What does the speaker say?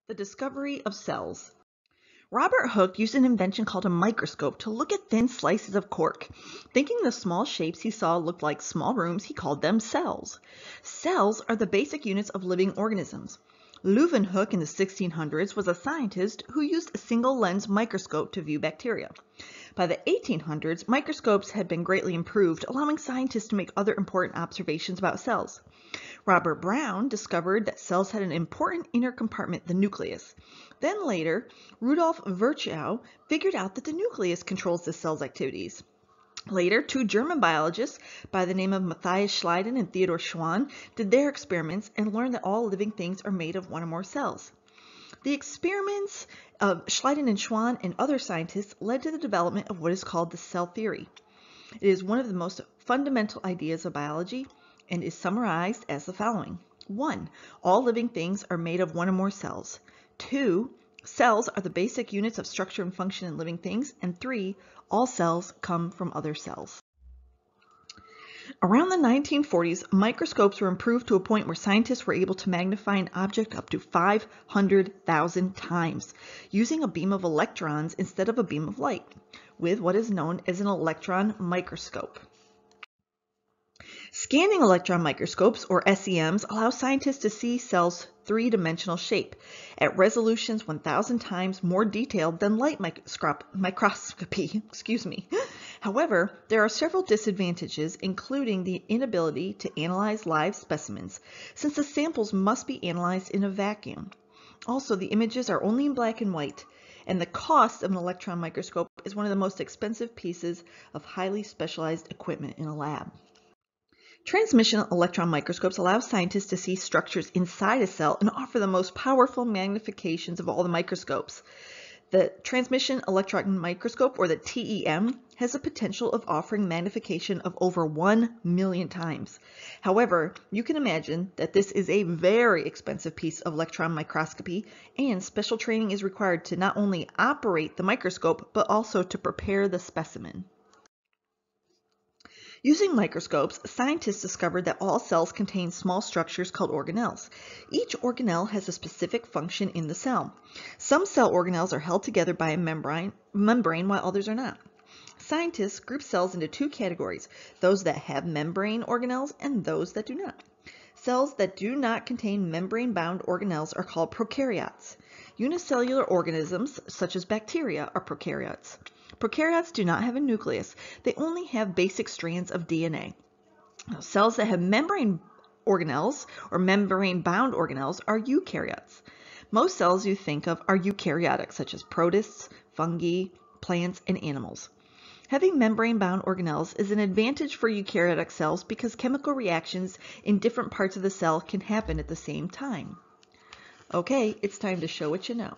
The discovery of cells. Robert Hooke used an invention called a microscope to look at thin slices of cork. Thinking the small shapes he saw looked like small rooms, he called them cells. Cells are the basic units of living organisms. Leeuwenhoek in the 1600s was a scientist who used a single lens microscope to view bacteria. By the 1800s, microscopes had been greatly improved, allowing scientists to make other important observations about cells. Robert Brown discovered that cells had an important inner compartment, the nucleus. Then later, Rudolf Virchow figured out that the nucleus controls the cell's activities. Later, two German biologists by the name of Matthias Schleiden and Theodor Schwann did their experiments and learned that all living things are made of one or more cells. The experiments of Schleiden and Schwann and other scientists led to the development of what is called the cell theory. It is one of the most fundamental ideas of biology and is summarized as the following. 1. All living things are made of one or more cells. 2. Cells are the basic units of structure and function in living things. And 3. All cells come from other cells. Around the 1940s, microscopes were improved to a point where scientists were able to magnify an object up to 500,000 times using a beam of electrons instead of a beam of light, with what is known as an electron microscope. Scanning electron microscopes, or SEMs, allow scientists to see cells' three-dimensional shape at resolutions 1,000 times more detailed than light microscopy. However, there are several disadvantages, including the inability to analyze live specimens, since the samples must be analyzed in a vacuum. Also, the images are only in black and white, and the cost of an electron microscope is one of the most expensive pieces of highly specialized equipment in a lab. Transmission electron microscopes allow scientists to see structures inside a cell and offer the most powerful magnifications of all the microscopes. The transmission electron microscope, or the TEM, has the potential of offering magnification of over 1 million times. However, you can imagine that this is a very expensive piece of electron microscopy, and special training is required to not only operate the microscope, but also to prepare the specimen. Using microscopes, scientists discovered that all cells contain small structures called organelles. Each organelle has a specific function in the cell. Some cell organelles are held together by a membrane while others are not. Scientists group cells into two categories, those that have membrane organelles and those that do not. Cells that do not contain membrane-bound organelles are called prokaryotes. Unicellular organisms, such as bacteria, are prokaryotes. Prokaryotes do not have a nucleus. They only have basic strands of DNA. Now, cells that have membrane organelles or membrane-bound organelles are eukaryotes. Most cells you think of are eukaryotic, such as protists, fungi, plants, and animals. Having membrane-bound organelles is an advantage for eukaryotic cells because chemical reactions in different parts of the cell can happen at the same time. Okay, it's time to show what you know.